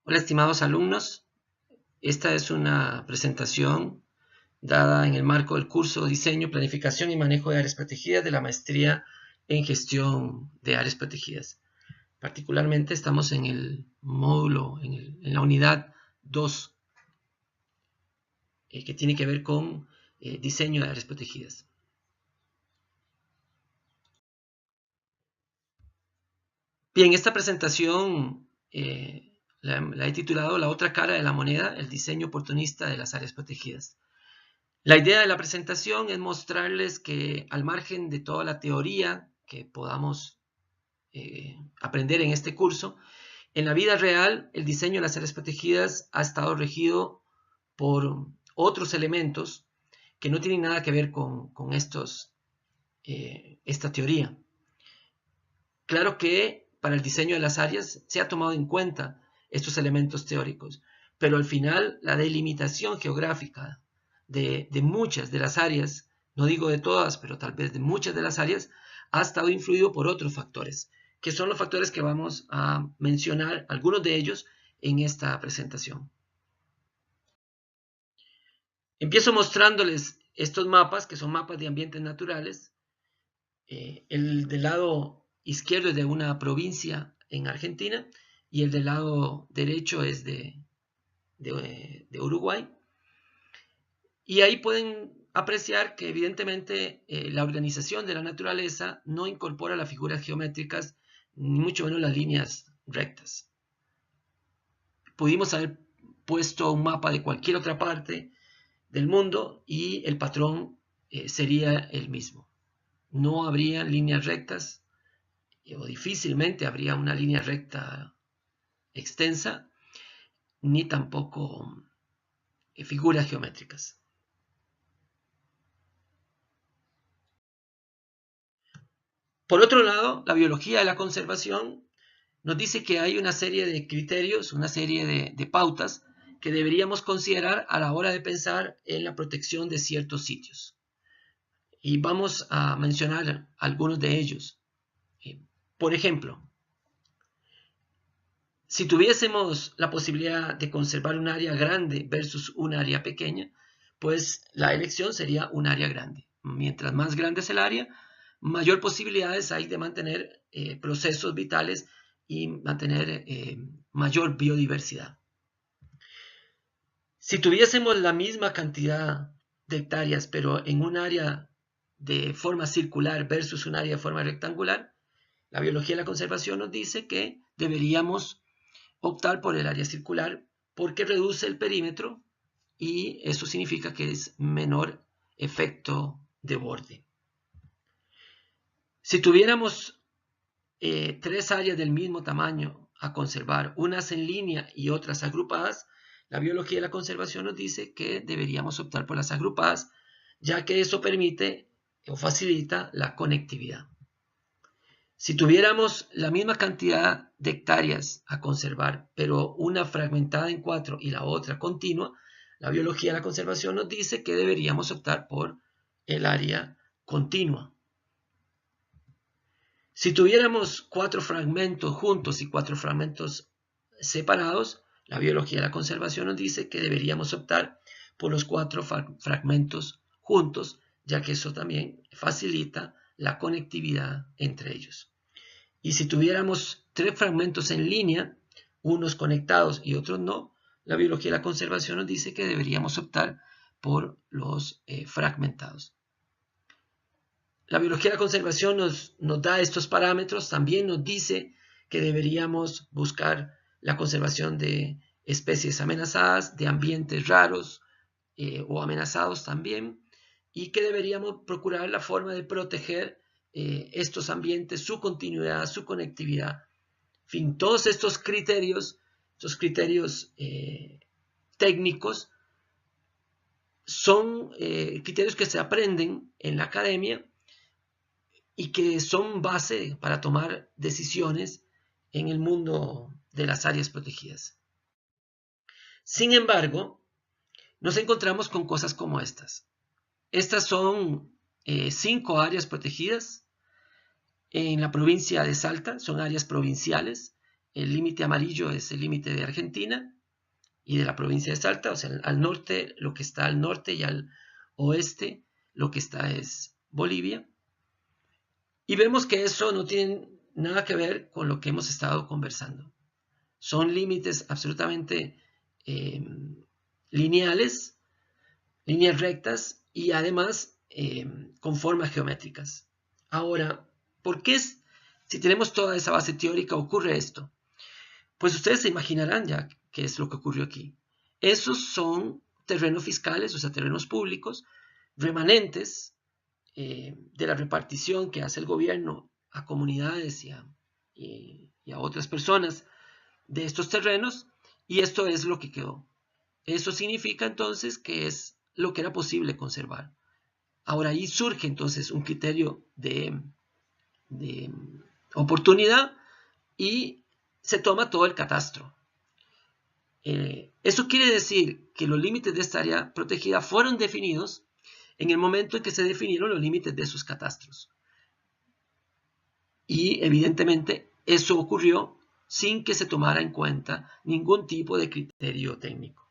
Hola, estimados alumnos. Esta es una presentación dada en el marco del curso Diseño, Planificación y Manejo de Áreas Protegidas de la Maestría en Gestión de Áreas Protegidas. Particularmente estamos en el módulo, en la unidad 2, que tiene que ver con diseño de áreas protegidas. Bien, esta presentación la he titulado La otra cara de la moneda, el diseño oportunista de las áreas protegidas. La idea de la presentación es mostrarles que al margen de toda la teoría que podamos aprender en este curso, en la vida real el diseño de las áreas protegidas ha estado regido por otros elementos que no tienen nada que ver con esta teoría. Claro que para el diseño de las áreas se ha tomado en cuenta estos elementos teóricos, pero al final la delimitación geográfica de muchas de las áreas, no digo de todas, pero tal vez de muchas de las áreas, ha estado influido por otros factores, que son los factores que vamos a mencionar, algunos de ellos, en esta presentación. Empiezo mostrándoles estos mapas, que son mapas de ambientes naturales. El del lado izquierdo es de una provincia en Argentina y el del lado derecho es de Uruguay. Y ahí pueden apreciar que evidentemente la organización de la naturaleza no incorpora las figuras geométricas, ni mucho menos las líneas rectas. Pudimos haber puesto un mapa de cualquier otra parte del mundo y el patrón sería el mismo. No habría líneas rectas, o difícilmente habría una línea recta extensa, ni tampoco figuras geométricas. Por otro lado, la biología de la conservación nos dice que hay una serie de criterios, una serie de pautas que deberíamos considerar a la hora de pensar en la protección de ciertos sitios. Y vamos a mencionar algunos de ellos. Por ejemplo, si tuviésemos la posibilidad de conservar un área grande versus un área pequeña, pues la elección sería un área grande. Mientras más grande es el área, mayor posibilidades hay de mantener procesos vitales y mantener mayor biodiversidad. Si tuviésemos la misma cantidad de hectáreas, pero en un área de forma circular versus un área de forma rectangular, la biología de la conservación nos dice que deberíamos optar por el área circular porque reduce el perímetro y eso significa que es menor efecto de borde. Si tuviéramos tres áreas del mismo tamaño a conservar, unas en línea y otras agrupadas, la biología de la conservación nos dice que deberíamos optar por las agrupadas, ya que eso permite o facilita la conectividad. Si tuviéramos la misma cantidad de hectáreas a conservar, pero una fragmentada en 4 y la otra continua, la biología de la conservación nos dice que deberíamos optar por el área continua. Si tuviéramos 4 fragmentos juntos y 4 fragmentos separados, la biología de la conservación nos dice que deberíamos optar por los 4 fragmentos juntos, ya que eso también facilita la conectividad entre ellos. Y si tuviéramos 3 fragmentos en línea, unos conectados y otros no, la biología de la conservación nos dice que deberíamos optar por los fragmentados. La biología de la conservación nos da estos parámetros, también nos dice que deberíamos buscar la conservación de especies amenazadas, de ambientes raros o amenazados también, y que deberíamos procurar la forma de proteger estos ambientes, su continuidad, su conectividad. En fin, todos estos criterios técnicos son criterios que se aprenden en la academia y que son base para tomar decisiones en el mundo de las áreas protegidas. Sin embargo, nos encontramos con cosas como estas. Estas son 5 áreas protegidas en la provincia de Salta, son áreas provinciales. el límite amarillo es el límite de Argentina y de la provincia de Salta, o sea, al norte, lo que está al norte, y al oeste, lo que está es Bolivia. Y vemos que eso no tiene nada que ver con lo que hemos estado conversando. Son límites absolutamente lineales, líneas rectas y además con formas geométricas. Ahora, ¿por qué si tenemos toda esa base teórica ocurre esto? Pues ustedes se imaginarán ya qué es lo que ocurrió aquí. Esos son terrenos fiscales, o sea, terrenos públicos, remanentes de la repartición que hace el gobierno a comunidades y a otras personas de estos terrenos, y esto es lo que quedó. Eso significa entonces que es lo que era posible conservar. Ahora ahí surge entonces un criterio de oportunidad y se toma todo el catastro. Eso quiere decir que los límites de esta área protegida fueron definidos en el momento en que se definieron los límites de esos catastros. Y evidentemente eso ocurrió sin que se tomara en cuenta ningún tipo de criterio técnico.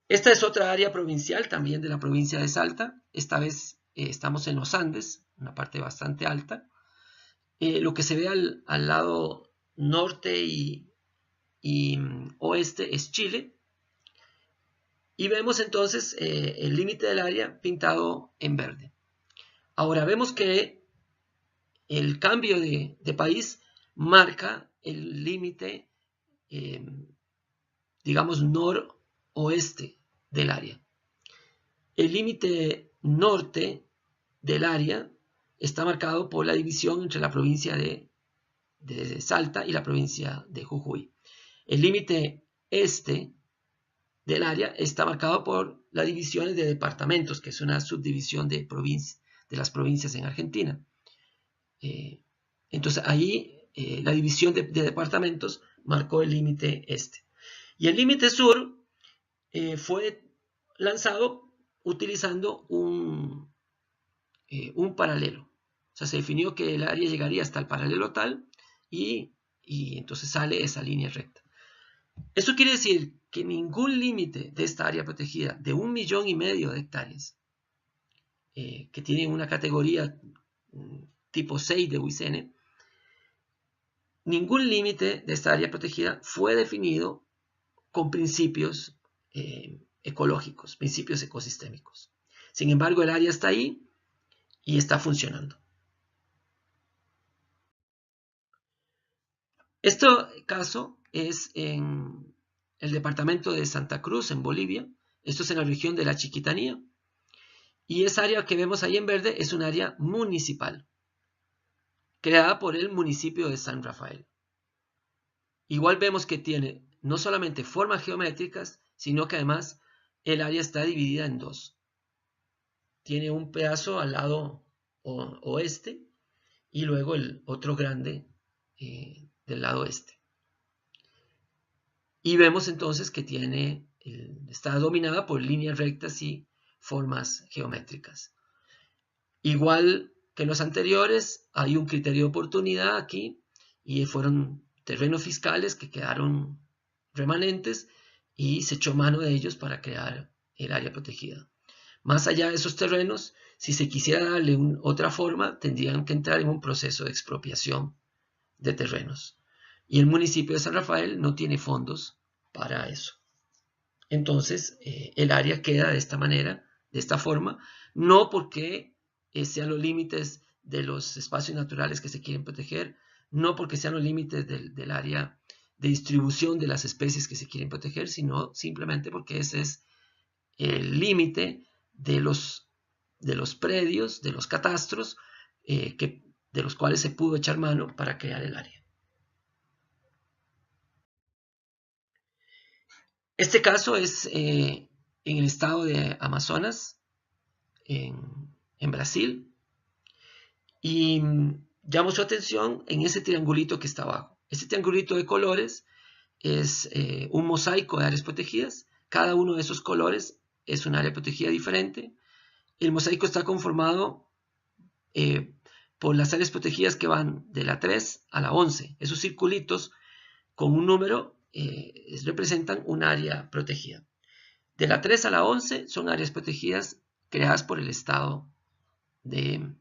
Esta es otra área provincial también de la provincia de Salta. Esta vez estamos en los Andes, una parte bastante alta. Lo que se ve al lado norte y oeste es Chile. Y vemos entonces el límite del área pintado en verde. Ahora vemos que el cambio de país marca el límite, digamos, noroeste del área. El límite norte del área está marcado por la división entre la provincia de Salta y la provincia de Jujuy. El límite este del área está marcado por las divisiones de departamentos, que es una subdivisión de las provincias en Argentina. Entonces ahí la división de departamentos marcó el límite este. Y el límite sur fue lanzado utilizando un paralelo. O sea, se definió que el área llegaría hasta el paralelo tal y entonces sale esa línea recta. Eso quiere decir que ningún límite de esta área protegida de 1,5 millones de hectáreas, que tiene una categoría tipo 6 de WICN, ningún límite de esta área protegida fue definido con principios ecológicos, principios ecosistémicos. Sin embargo, el área está ahí y está funcionando. Este caso es en el departamento de Santa Cruz, en Bolivia. Esto es en la región de la Chiquitanía. Y esa área que vemos ahí en verde es un área municipal, creada por el municipio de San Rafael. Igual vemos que tiene no solamente formas geométricas, sino que además el área está dividida en dos. Tiene un pedazo al lado oeste y luego el otro grande del lado este. Y vemos entonces que está dominada por líneas rectas y formas geométricas. Igual que en los anteriores, hay un criterio de oportunidad aquí y fueron terrenos fiscales que quedaron remanentes y se echó mano de ellos para crear el área protegida. Más allá de esos terrenos, si se quisiera darle otra forma, tendrían que entrar en un proceso de expropiación de terrenos. Y el municipio de San Rafael no tiene fondos para eso. Entonces, el área queda de esta manera, de esta forma, no porque sean los límites de los espacios naturales que se quieren proteger, no porque sean los límites del área de distribución de las especies que se quieren proteger, sino simplemente porque ese es el límite de los predios, de los catastros, de los cuales se pudo echar mano para crear el área. Este caso es en el estado de Amazonas, en Brasil, y llamo su atención en ese triangulito que está abajo. Este triangulito de colores es un mosaico de áreas protegidas. Cada uno de esos colores es un área protegida diferente. El mosaico está conformado por las áreas protegidas que van de la 3 a la 11. Esos circulitos con un número representan un área protegida. De la 3 a la 11 son áreas protegidas creadas por el Estado de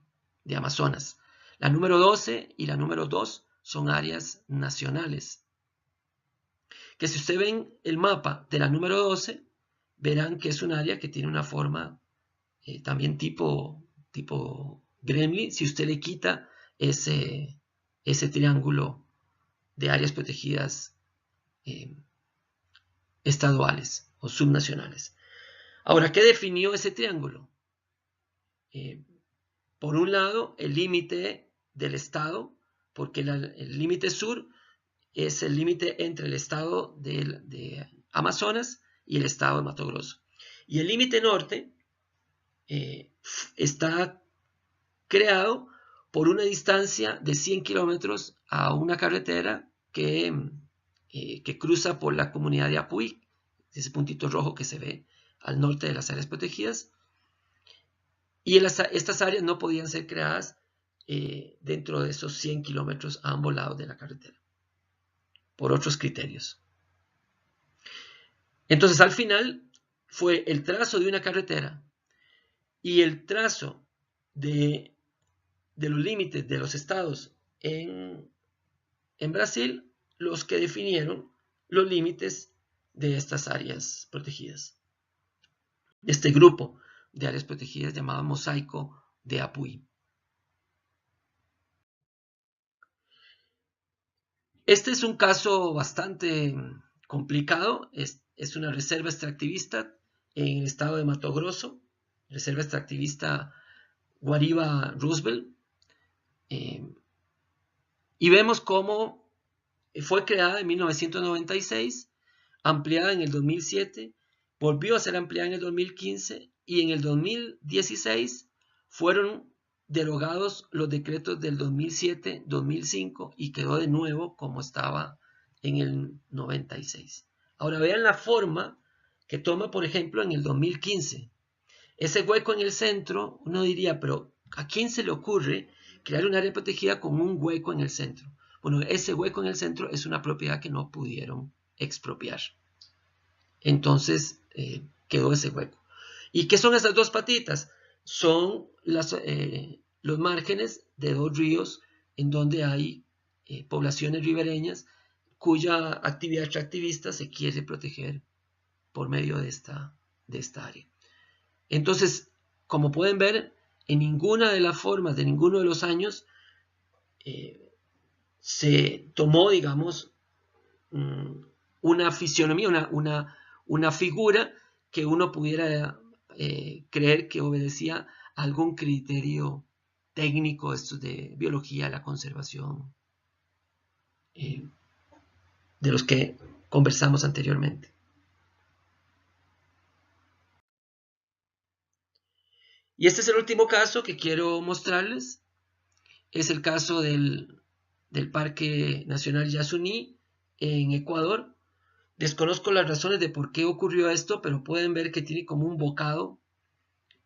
Amazonas. La número 12 y la número 2 son áreas nacionales. Que si ustedes ven el mapa de la número 12, verán que es un área que tiene una forma también tipo gremlin, si usted le quita ese triángulo de áreas protegidas estaduales o subnacionales. Ahora, ¿qué definió ese triángulo? Por un lado, el límite del estado, porque el límite sur es el límite entre el estado de Amazonas y el estado de Mato Grosso. Y el límite norte está creado por una distancia de 100 kilómetros a una carretera que cruza por la comunidad de Apuy, ese puntito rojo que se ve al norte de las áreas protegidas. Y estas áreas no podían ser creadas dentro de esos 100 kilómetros a ambos lados de la carretera, por otros criterios. Entonces, al final, fue el trazo de una carretera y el trazo de los límites de los estados en Brasil los que definieron los límites de estas áreas protegidas, de este grupo de áreas protegidas llamado Mosaico de Apuy. Este es un caso bastante complicado, es una reserva extractivista en el estado de Mato Grosso, reserva extractivista Guariba-Roosevelt, y vemos cómo fue creada en 1996, ampliada en el 2007, volvió a ser ampliada en el 2015 y en el 2016 fueron derogados los decretos del 2007, 2005 y quedó de nuevo como estaba en el 96. Ahora vean la forma que toma, por ejemplo, en el 2015. Ese hueco en el centro, uno diría, pero ¿a quién se le ocurre crear un área protegida con un hueco en el centro? Bueno, ese hueco en el centro es una propiedad que no pudieron expropiar. Entonces quedó ese hueco. ¿Y qué son esas dos patitas? Son los márgenes de dos ríos en donde hay poblaciones ribereñas cuya actividad extractivista se quiere proteger por medio de esta área. Entonces, como pueden ver, en ninguna de las formas de ninguno de los años se tomó, digamos, una fisionomía, una figura que uno pudiera creer que obedecía a algún criterio técnico, esto de biología, la conservación, de los que conversamos anteriormente. Y este es el último caso que quiero mostrarles. Es el caso del Parque Nacional Yasuní en Ecuador. Desconozco las razones de por qué ocurrió esto, pero pueden ver que tiene como un bocado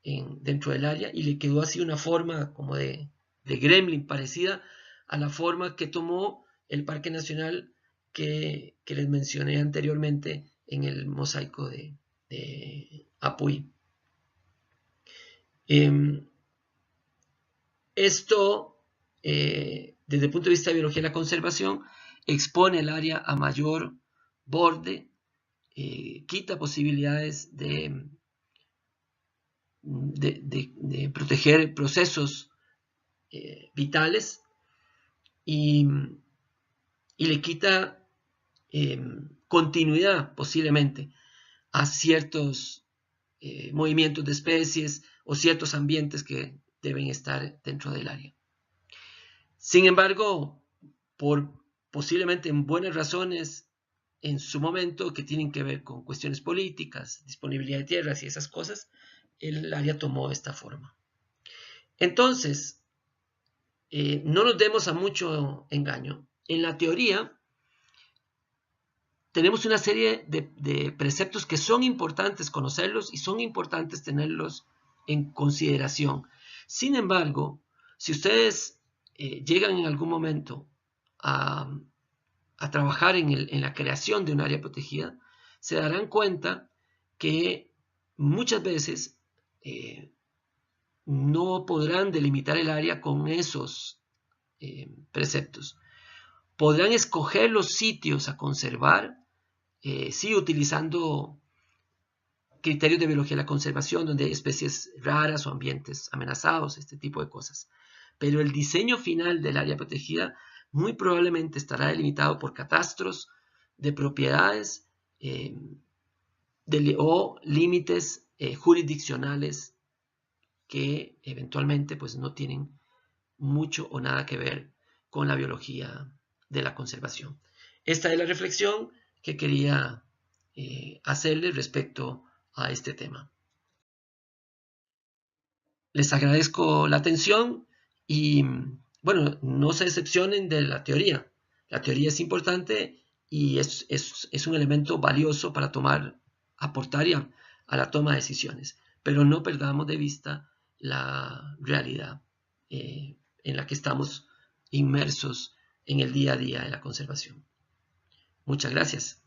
dentro del área y le quedó así una forma como de gremlin, parecida a la forma que tomó el Parque Nacional que les mencioné anteriormente en el mosaico de Apuy. Esto, desde el punto de vista de biología de la conservación, expone el área a mayor borde, quita posibilidades de proteger procesos vitales y le quita continuidad posiblemente a ciertos movimientos de especies o ciertos ambientes que deben estar dentro del área. Sin embargo, por posiblemente en buenas razones en su momento que tienen que ver con cuestiones políticas, disponibilidad de tierras y esas cosas, el área tomó esta forma. Entonces, no nos demos a mucho engaño. En la teoría, tenemos una serie de preceptos que son importantes conocerlos y son importantes tenerlos en consideración. Sin embargo, si ustedes llegan en algún momento a trabajar en la creación de un área protegida, se darán cuenta que muchas veces no podrán delimitar el área con esos preceptos. Podrán escoger los sitios a conservar, sí, utilizando criterios de biología de la conservación, donde hay especies raras o ambientes amenazados, este tipo de cosas. Pero el diseño final del área protegida muy probablemente estará delimitado por catastros de propiedades o límites jurisdiccionales que eventualmente pues, no tienen mucho o nada que ver con la biología de la conservación. Esta es la reflexión que quería hacerles respecto a este tema. Les agradezco la atención y, bueno, no se decepcionen de la teoría. La teoría es importante y es un elemento valioso para aportar a la toma de decisiones, pero no perdamos de vista la realidad en la que estamos inmersos en el día a día de la conservación. Muchas gracias.